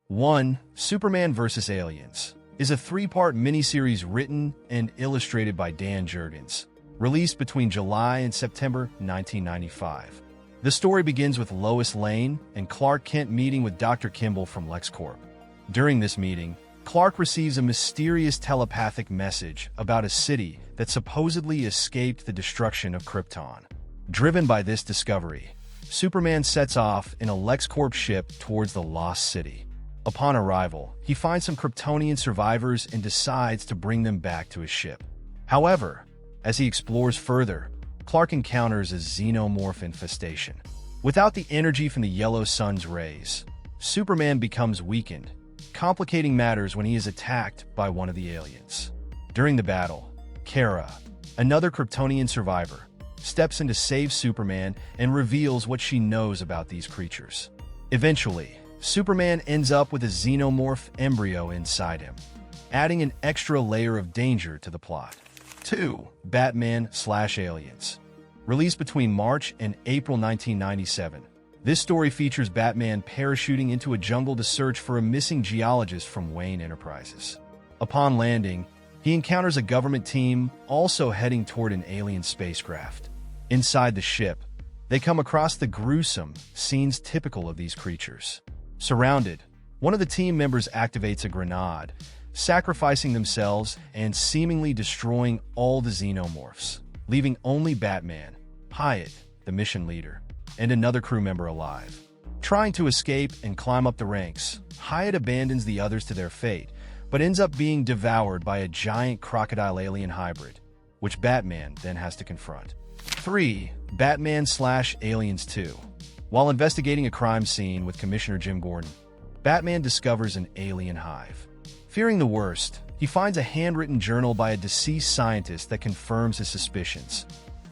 1. Superman vs. Aliens is a three-part miniseries written and illustrated by Dan Jurgens, released between July and September 1995. The story begins with Lois Lane and Clark Kent meeting with Dr. Kimball from LexCorp. During this meeting, Clark receives a mysterious telepathic message about a city that supposedly escaped the destruction of Krypton. Driven by this discovery, Superman sets off in a LexCorp ship towards the Lost City. Upon arrival, he finds some Kryptonian survivors and decides to bring them back to his ship. However, as he explores further, Clark encounters a xenomorph infestation. Without the energy from the yellow sun's rays, Superman becomes weakened, complicating matters when he is attacked by one of the aliens. During the battle, Kara, another Kryptonian survivor, steps in to save Superman and reveals what she knows about these creatures. Eventually, Superman ends up with a xenomorph embryo inside him, adding an extra layer of danger to the plot. 2. Batman/Aliens. Released between March and April 1997, this story features Batman parachuting into a jungle to search for a missing geologist from Wayne Enterprises. Upon landing, he encounters a government team also heading toward an alien spacecraft. Inside the ship, they come across the gruesome scenes typical of these creatures. Surrounded, one of the team members activates a grenade, sacrificing themselves and seemingly destroying all the xenomorphs, leaving only Batman, Hyatt, the mission leader, and another crew member alive. Trying to escape and climb up the ranks, Hyatt abandons the others to their fate, but ends up being devoured by a giant crocodile alien hybrid, which Batman then has to confront. 3. Batman/Aliens 2. While investigating a crime scene with Commissioner Jim Gordon, Batman discovers an alien hive. Fearing the worst, he finds a handwritten journal by a deceased scientist that confirms his suspicions.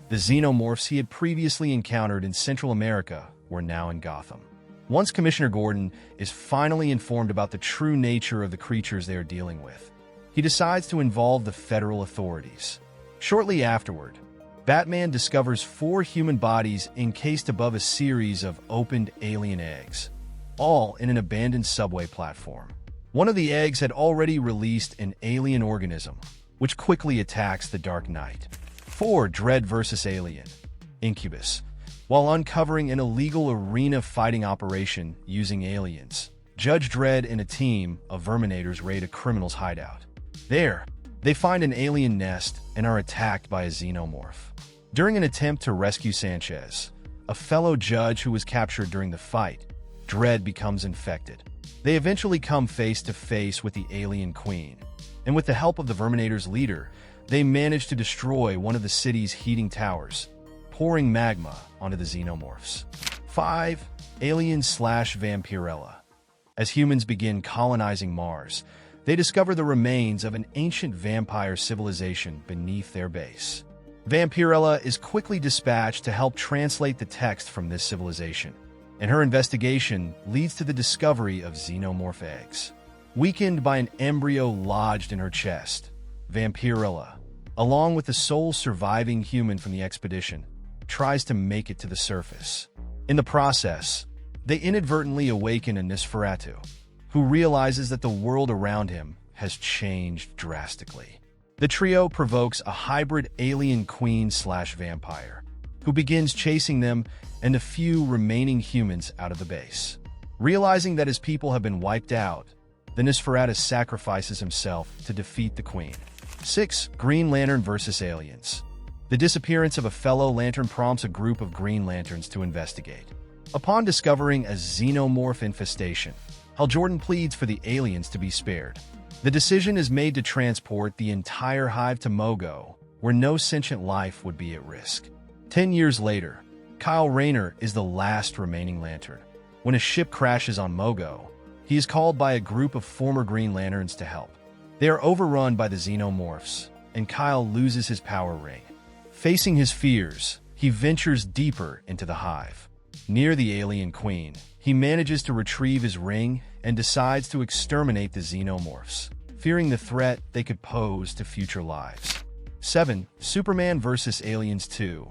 The xenomorphs he had previously encountered in Central America were now in Gotham. Once Commissioner Gordon is finally informed about the true nature of the creatures they are dealing with, he decides to involve the federal authorities. Shortly afterward, Batman discovers 4 human bodies encased above a series of opened alien eggs, all in an abandoned subway platform. One of the eggs had already released an alien organism, which quickly attacks the Dark Knight. 4. Dredd vs. Alien. Incubus. While uncovering an illegal arena fighting operation using aliens, Judge Dredd and a team of Verminators raid a criminal's hideout. There, they find an alien nest and are attacked by a xenomorph. During an attempt to rescue Sanchez, a fellow judge who was captured during the fight, Dredd becomes infected. They eventually come face to face with the alien queen, and with the help of the Verminators' leader, they manage to destroy one of the city's heating towers, pouring magma onto the xenomorphs. 5. Aliens/Vampirella. As humans begin colonizing Mars, they discover the remains of an ancient vampire civilization beneath their base. Vampirella is quickly dispatched to help translate the text from this civilization, and her investigation leads to the discovery of xenomorph eggs. Weakened by an embryo lodged in her chest, Vampirella, along with the sole surviving human from the expedition, tries to make it to the surface. In the process, they inadvertently awaken a Nosferatu, who realizes that the world around him has changed drastically. The trio provokes a hybrid alien queen/vampire, who begins chasing them and the few remaining humans out of the base. Realizing that his people have been wiped out, the Nosferatu sacrifices himself to defeat the queen. 6. Green Lantern vs. Aliens. The disappearance of a fellow Lantern prompts a group of Green Lanterns to investigate. Upon discovering a xenomorph infestation, Hal Jordan pleads for the aliens to be spared. The decision is made to transport the entire hive to Mogo, where no sentient life would be at risk. 10 years later, Kyle Rayner is the last remaining Lantern. When a ship crashes on Mogo, he is called by a group of former Green Lanterns to help. They are overrun by the xenomorphs, and Kyle loses his power ring. Facing his fears, he ventures deeper into the hive. Near the alien queen, he manages to retrieve his ring and decides to exterminate the xenomorphs, fearing the threat they could pose to future lives. 7. Superman vs. Aliens 2.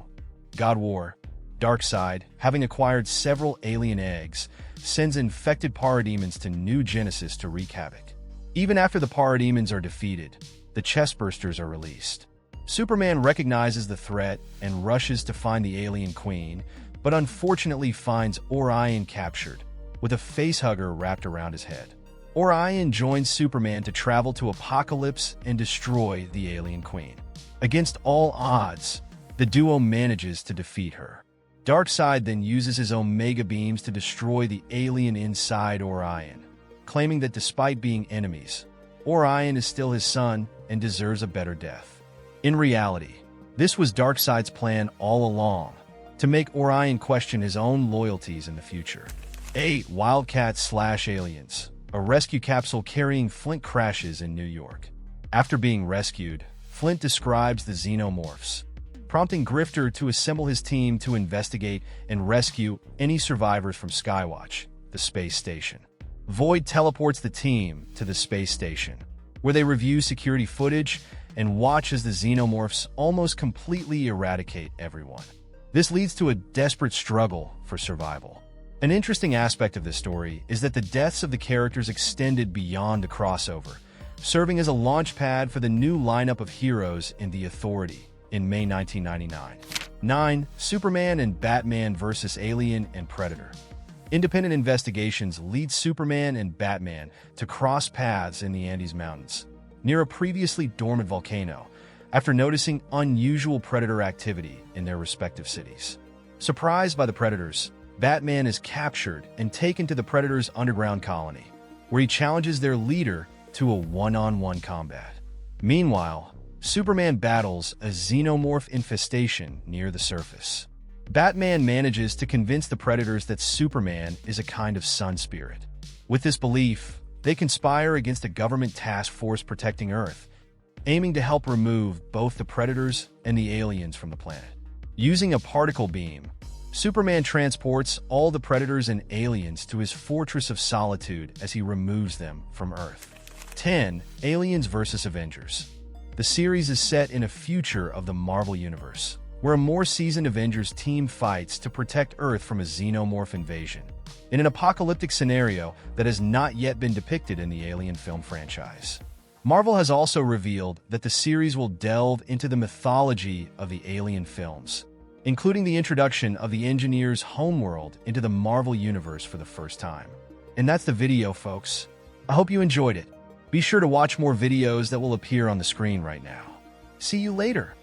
God War. Darkseid, having acquired several alien eggs, sends infected parademons to New Genesis to wreak havoc. Even after the parademons are defeated, the chestbursters are released. Superman recognizes the threat and rushes to find the alien queen, but unfortunately finds Orion captured, with a facehugger wrapped around his head. Orion joins Superman to travel to Apokolips and destroy the alien queen. Against all odds, the duo manages to defeat her. Darkseid then uses his Omega beams to destroy the alien inside Orion, claiming that despite being enemies, Orion is still his son and deserves a better death. In reality, this was Darkseid's plan all along, to make Orion question his own loyalties in the future. 8. Wildcats/Aliens. A rescue capsule carrying Flint crashes in New York. After being rescued, Flint describes the xenomorphs, prompting Grifter to assemble his team to investigate and rescue any survivors from Skywatch, the space station. Void teleports the team to the space station, where they review security footage and watch as the xenomorphs almost completely eradicate everyone. This leads to a desperate struggle for survival. An interesting aspect of this story is that the deaths of the characters extended beyond the crossover, serving as a launch pad for the new lineup of heroes in The Authority in May 1999. 9. Superman and Batman vs. Alien and Predator. Independent investigations lead Superman and Batman to cross paths in the Andes Mountains, near a previously dormant volcano, after noticing unusual predator activity in their respective cities. Surprised by the predators, Batman is captured and taken to the Predators' underground colony, where he challenges their leader to a one-on-one combat. Meanwhile, Superman battles a xenomorph infestation near the surface. Batman manages to convince the Predators that Superman is a kind of sun spirit. With this belief, they conspire against a government task force protecting Earth, aiming to help remove both the Predators and the aliens from the planet. Using a particle beam, Superman transports all the Predators and aliens to his Fortress of Solitude as he removes them from Earth. 10. Aliens vs. Avengers. The series is set in a future of the Marvel Universe, where a more seasoned Avengers team fights to protect Earth from a xenomorph invasion, in an apocalyptic scenario that has not yet been depicted in the Alien film franchise. Marvel has also revealed that the series will delve into the mythology of the Alien films, including the introduction of the Engineer's homeworld into the Marvel Universe for the first time. And that's the video, folks. I hope you enjoyed it. Be sure to watch more videos that will appear on the screen right now. See you later.